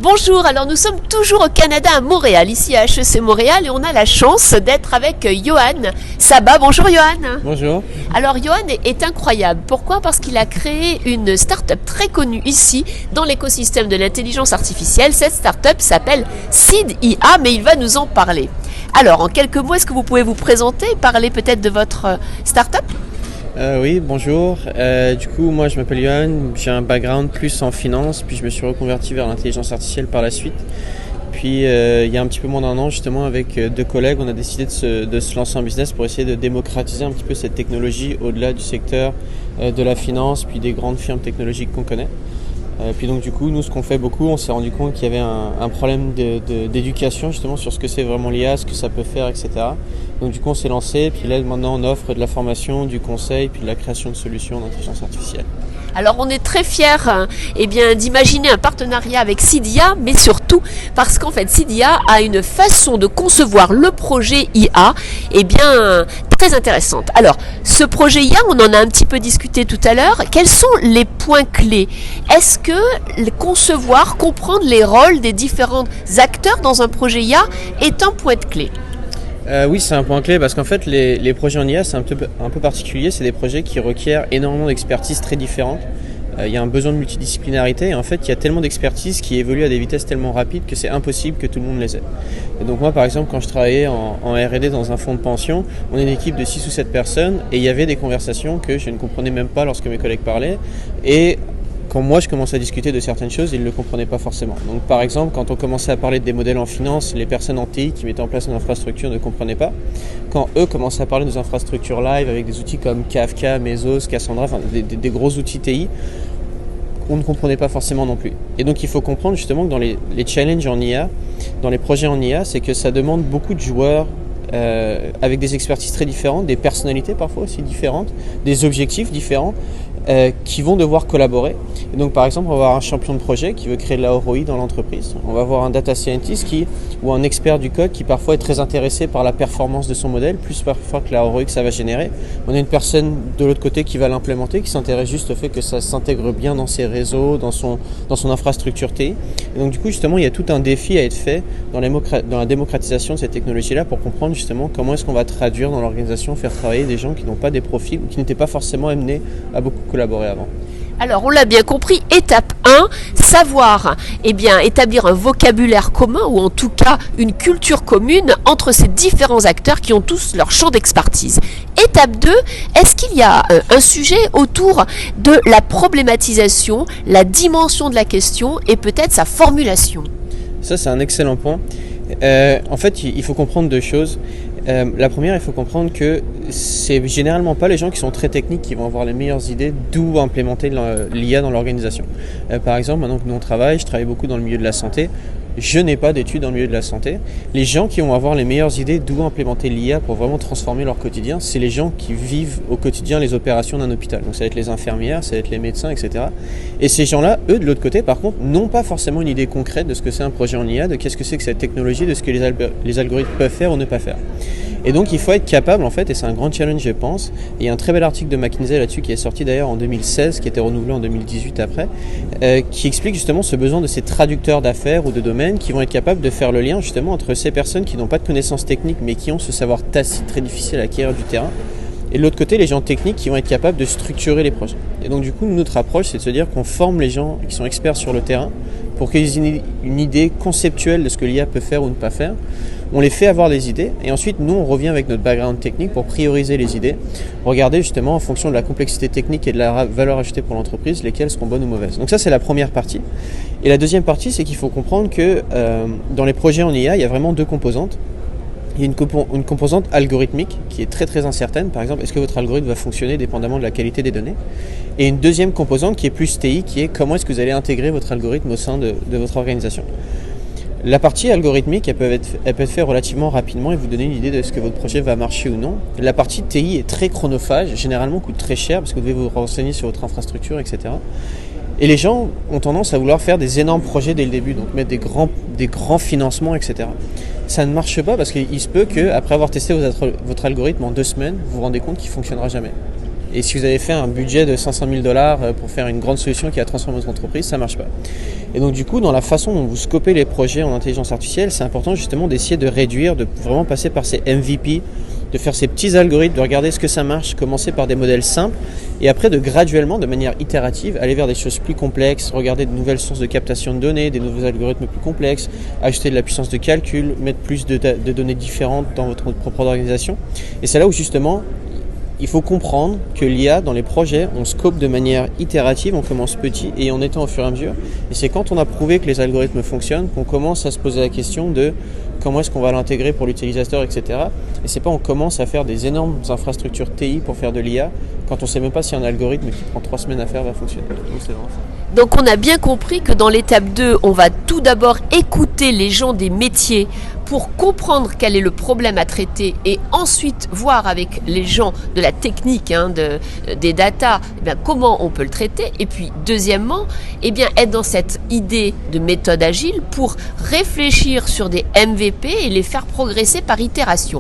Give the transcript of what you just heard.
Bonjour, alors nous sommes toujours au Canada à Montréal, ici à HEC Montréal, et on a la chance d'être avec Johan Saba. Bonjour Johan. Bonjour. Alors Johan est incroyable. Pourquoi? Parce qu'il a créé une start-up très connue ici dans l'écosystème de l'intelligence artificielle. Cette start-up s'appelle Seed IA, mais il va nous en parler. Alors en quelques mots, est-ce que vous pouvez vous présenter, parler peut-être de votre start-up? Oui, bonjour. Du coup, moi je m'appelle Johan, j'ai un background plus en finance, puis je me suis reconverti vers l'intelligence artificielle par la suite. Puis il y a un petit peu moins d'un an, justement, avec deux collègues, on a décidé de se lancer en business pour essayer de démocratiser un petit peu cette technologie au-delà du secteur de la finance, puis des grandes firmes technologiques qu'on connaît. Puis donc du coup, nous ce qu'on fait beaucoup, on s'est rendu compte qu'il y avait un problème d'éducation justement sur ce que c'est vraiment l'IA, ce que ça peut faire, etc. Donc du coup on s'est lancé, puis là maintenant on offre de la formation, du conseil, puis de la création de solutions d'intelligence artificielle. Alors on est très fiers d'imaginer un partenariat avec Seed IA, mais surtout parce qu'en fait Seed IA a une façon de concevoir le projet IA très intéressante. Alors ce projet IA, on en a un petit peu discuté tout à l'heure, quels sont les points clés? Est-ce que concevoir, comprendre les rôles des différents acteurs dans un projet IA est un point de clé? Oui, c'est un point clé parce qu'en fait les projets en IA c'est un peu particulier, c'est des projets qui requièrent énormément d'expertise très différentes. Il y a un besoin de multidisciplinarité et en fait il y a tellement d'expertise qui évolue à des vitesses tellement rapides que c'est impossible que tout le monde les ait. Et donc moi par exemple quand je travaillais en R&D dans un fonds de pension, on est une équipe de 6 ou 7 personnes et il y avait des conversations que je ne comprenais même pas lorsque mes collègues parlaient et quand moi je commençais à discuter de certaines choses, ils ne le comprenaient pas forcément. Donc par exemple, quand on commençait à parler des modèles en finance, les personnes en TI qui mettaient en place une infrastructure ne comprenaient pas. Quand eux commençaient à parler des infrastructures live avec des outils comme Kafka, Mesos, Cassandra, enfin des gros outils TI, on ne comprenait pas forcément non plus. Et donc il faut comprendre justement que dans les challenges en IA, dans les projets en IA, c'est que ça demande beaucoup de joueurs avec des expertises très différentes, des personnalités parfois aussi différentes, des objectifs différents, qui vont devoir collaborer. Et donc par exemple on va avoir un champion de projet qui veut créer de la ROI dans l'entreprise, on va avoir un data scientist ou un expert du code qui parfois est très intéressé par la performance de son modèle, plus parfois que la ROI que ça va générer. On a une personne de l'autre côté qui va l'implémenter, qui s'intéresse juste au fait que ça s'intègre bien dans ses réseaux, dans son infrastructure TI. Et donc du coup justement il y a tout un défi à être fait dans la démocratisation de cette technologie-là pour comprendre justement comment est-ce qu'on va traduire dans l'organisation, faire travailler des gens qui n'ont pas des profils ou qui n'étaient pas forcément amenés à beaucoup collaborer avant. Alors, on l'a bien compris, étape 1, savoir établir un vocabulaire commun ou en tout cas une culture commune entre ces différents acteurs qui ont tous leur champ d'expertise. Étape 2, est-ce qu'il y a un sujet autour de la problématisation, la dimension de la question et peut-être sa formulation? Ça, c'est un excellent point. En fait, il faut comprendre deux choses. La première, il faut comprendre que c'est généralement pas les gens qui sont très techniques qui vont avoir les meilleures idées d'où implémenter l'IA dans l'organisation. Par exemple, maintenant que nous je travaille beaucoup dans le milieu de la santé. Je n'ai pas d'études dans le milieu de la santé. Les gens qui vont avoir les meilleures idées d'où implémenter l'IA pour vraiment transformer leur quotidien, c'est les gens qui vivent au quotidien les opérations d'un hôpital. Donc ça va être les infirmières, ça va être les médecins, etc. Et ces gens-là, eux, de l'autre côté, par contre, n'ont pas forcément une idée concrète de ce que c'est un projet en IA, de qu'est-ce que c'est que cette technologie, de ce que les algorithmes peuvent faire ou ne pas faire. Et donc il faut être capable, en fait, et c'est un grand challenge, je pense. Et il y a un très bel article de McKinsey là-dessus qui est sorti d'ailleurs en 2016, qui a été renouvelé en 2018 après, qui explique justement ce besoin de ces traducteurs d'affaires ou de domaines qui vont être capables de faire le lien justement entre ces personnes qui n'ont pas de connaissances techniques mais qui ont ce savoir tacite très difficile à acquérir du terrain, et de l'autre côté les gens techniques qui vont être capables de structurer les projets. Et donc du coup notre approche c'est de se dire qu'on forme les gens qui sont experts sur le terrain pour qu'ils aient une idée conceptuelle de ce que l'IA peut faire ou ne pas faire. On les fait avoir des idées et ensuite nous on revient avec notre background technique pour prioriser les idées, regarder justement en fonction de la complexité technique et de la valeur ajoutée pour l'entreprise lesquelles seront bonnes ou mauvaises. Donc ça c'est la première partie. Et la deuxième partie c'est qu'il faut comprendre que dans les projets en IA il y a vraiment deux composantes. Il y a une composante algorithmique qui est très très incertaine. Par exemple, est-ce que votre algorithme va fonctionner dépendamment de la qualité des données? Et une deuxième composante qui est plus TI, qui est comment est-ce que vous allez intégrer votre algorithme au sein de votre organisation. La partie algorithmique, elle peut être faite relativement rapidement et vous donner une idée de ce que votre projet va marcher ou non. La partie TI est très chronophage, généralement coûte très cher parce que vous devez vous renseigner sur votre infrastructure, etc. Et les gens ont tendance à vouloir faire des énormes projets dès le début, donc mettre des grands financements, etc. Ça ne marche pas parce qu'il se peut qu'après avoir testé votre algorithme en 2 semaines, vous vous rendez compte qu'il ne fonctionnera jamais. Et si vous avez fait un budget de 500 000 $ pour faire une grande solution qui a transformé votre entreprise, ça ne marche pas. Et donc du coup, dans la façon dont vous scopez les projets en intelligence artificielle, c'est important justement d'essayer de réduire, de vraiment passer par ces MVP, de faire ces petits algorithmes, de regarder ce que ça marche, commencer par des modèles simples, et après de graduellement, de manière itérative, aller vers des choses plus complexes, regarder de nouvelles sources de captation de données, des nouveaux algorithmes plus complexes, ajouter de la puissance de calcul, mettre plus de données différentes dans votre propre organisation. Et c'est là où justement, il faut comprendre que l'IA, dans les projets, on scope de manière itérative, on commence petit et en étant au fur et à mesure. Et c'est quand on a prouvé que les algorithmes fonctionnent qu'on commence à se poser la question de comment est-ce qu'on va l'intégrer pour l'utilisateur, etc. Et c'est pas on commence à faire des énormes infrastructures TI pour faire de l'IA quand on sait même pas si un algorithme qui prend 3 semaines à faire va fonctionner. Donc c'est vraiment ça. Donc on a bien compris que dans l'étape 2, on va tout d'abord écouter les gens des métiers pour comprendre quel est le problème à traiter et ensuite voir avec les gens de la technique, des data, comment on peut le traiter. Et puis deuxièmement, être dans cette idée de méthode agile pour réfléchir sur des MVP et les faire progresser par itération.